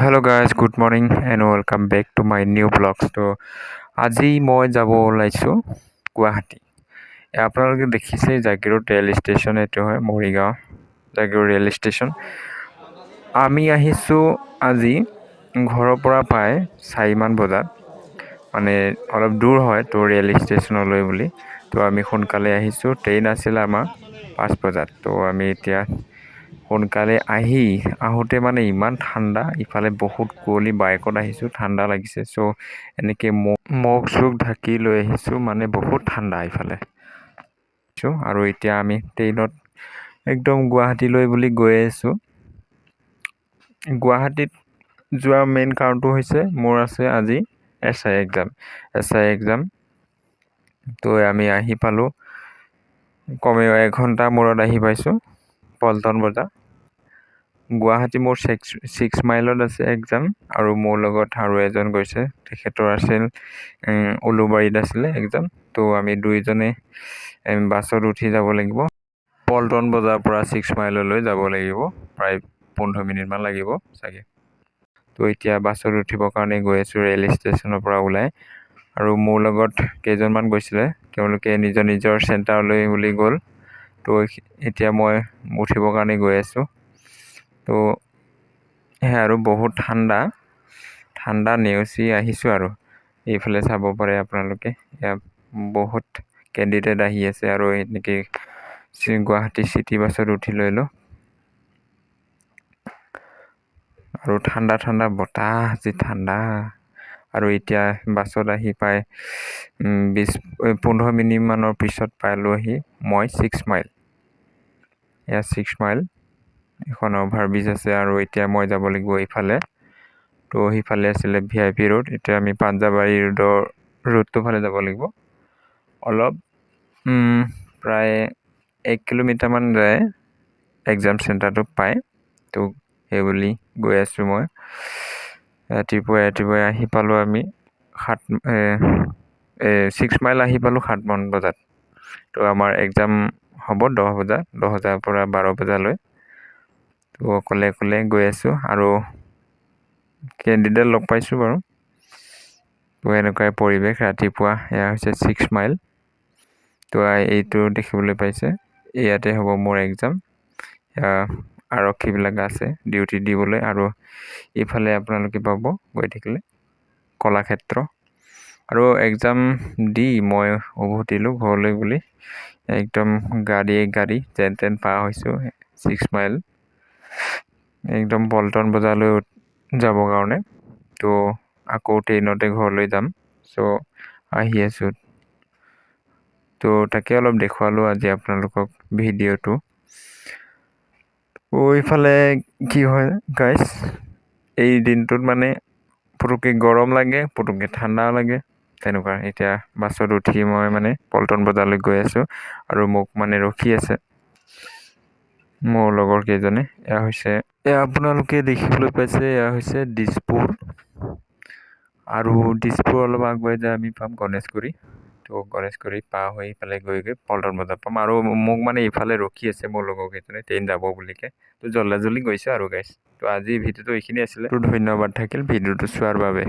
Hello guys, good morning and welcome back to my new vlogs. তো আজি মই যাব ওলাইছোঁ গুৱাহাটী। আপোনালোকে দেখিছে জাগিৰোড ৰেল ষ্টেচন, এইটো হয় মৰিগাঁও জাগিৰোড ৰেল ষ্টেচন। আমি আহিছোঁ আজি ঘৰৰ পৰা প্ৰায় 4মান বজাত, মানে অলপ দূৰ হয় তো ৰেল ষ্টেচনলৈ বুলি। তো আমি সোনকালে আহিছোঁ, ট্ৰেইন আছিলে আমাৰ 5 বজাত। তো আমি এতিয়া সোনকালে আহোঁতে মানে ইমান ঠাণ্ডা, ইফালে বহুত কুঁৱলী, বাইকত আহিছোঁ, ঠাণ্ডা লাগিছে। চ' এনেকৈ মুখ চুখ ঢাকি লৈ আহিছোঁ, মানে বহুত ঠাণ্ডা ইফালে। আৰু এতিয়া আমি ট্ৰেইনত একদম গুৱাহাটীলৈ বুলি গৈ আছোঁ। গুৱাহাটীত যোৱাৰ মেইন কাৰণটো হৈছে মোৰ আছে আজি SI এক্সাম। তো আমি আহি পালোঁ, কমেও 1 ঘণ্টা মূৰত আহি পাইছোঁ পল্টন বজাৰ। গুৱাহাটী মোৰ 6 মাইলত আছে এক্সাম, আৰু মোৰ লগত আৰু এজন গৈছে, তেখেতৰ আছিল উলুবাৰীত আছিলে এক্সাম। তো আমি দুইজনে বাছত উঠি যাব লাগিব। পল্টন বজাৰৰ পৰা 6 মাইললৈ যাব লাগিব, প্ৰায় 15 মিনিটমান লাগিব চাগে। তো এতিয়া বাছত উঠিবৰ কাৰণে গৈ আছোঁ ৰেল ষ্টেচনৰ পৰা ওলাই। আৰু মোৰ লগত কেইজনমান গৈছিলে, তেওঁলোকে নিজৰ নিজৰ চেণ্টাৰলৈ বুলি গ'ল। তো এতিয়া মই উঠিবৰ কাৰণে গৈ আছোঁ। তো সেয়া আৰু বহুত ঠাণ্ডা নেওচি আহিছোঁ। আৰু এইফালে চাব পাৰে আপোনালোকে, বহুত কেণ্ডিডেট আহি আছে। আৰু এনেকৈ গুৱাহাটী চিটি বাছত উঠি লৈ লওঁ, আৰু ঠাণ্ডা বতাহ, যি ঠাণ্ডা। আৰু এতিয়া বাছত আহি পাই 15 মিনিটমানৰ পিছত পালোহি মই 6 মাইল। 6 মাইল এখন অভাৰব্ৰিজ আছে, আৰু এতিয়া মই যাব লাগিব ইফালে। তো সিফালে আছিলে VIP ৰোড, এতিয়া আমি পাঞ্জাবাৰী ৰোডটোৰ ফালে যাব লাগিব। অলপ প্ৰায় 1 কিলোমিটাৰমান যায় এক্সাম চেণ্টাৰটো পায়। তো সেইবুলি গৈ আছোঁ মই। ৰাতিপুৱাই আহি পালোঁ আমি 6 মাইল আহি পালোঁ 7মান বজাত। তো আমাৰ এক্সাম হ'ব 10 বজাৰ পৰা 12 বজালৈ। তো অকলে গৈ আছোঁ, আৰু কেণ্ডিডেট লগ পাইছোঁ বাৰু। তো এনেকুৱাই পৰিৱেশ ৰাতিপুৱা। এয়া হৈছে 6 মাইল। তো এইটো দেখিবলৈ পাইছে, ইয়াতে হ'ব মোৰ এক্সাম। আৰক্ষীবিলাক আছে ডিউটি দিবলৈ। আৰু ইফালে আপোনালোকে পাব গৈ থাকিলে কলাক্ষেত্ৰ। আৰু এক্সাম দি মই উভতিলোঁ ঘৰলৈ বুলি। একদম গাড়ী যেন তেন পাৰ হৈছোঁ 6 মাইল, একদম পল্টন বজাৰলৈ যাবৰ কাৰণে। তো আকৌ ট্ৰেইনতে ঘৰলৈ যাম। চ' আহি আছোঁ। তো তাকে অলপ দেখুৱালোঁ আজি আপোনালোকক ভিডিঅ'টো। ইফালে কি হয় গাইজ, এই দিনটোত মানে পুতুককৈ গৰম লাগে, পুতুককৈ ঠাণ্ডা লাগে, তেনেকুৱা। এতিয়া বাছত উঠি মই মানে পল্টন বজাৰলৈ গৈ আছোঁ, আৰু মোক মানে ৰখি আছে মোৰ লগৰ কেইজনে। এয়া আপোনালোকে দেখিবলৈ পাইছে, এয়া হৈছে দিছপুৰ। আৰু দিছপুৰ অলপ আগুৱাই যায় আমি পাম গণেশগুৰি। তো গণেশগুৰি পাৰ হৈ ইফালে গৈ পল্টন বজাৰ পাম। আৰু মোক মানে ইফালে ৰখি আছে মোৰ লগৰ কেইজনে, ট্ৰেইন যাব বুলিকে। তো জল্দি গৈছে আৰু গাইজ। তো আজি ভিডিঅ'টো এইখিনি আছিলে। তো ধন্যবাদ থাকিল ভিডিঅ'টো চোৱাৰ বাবে।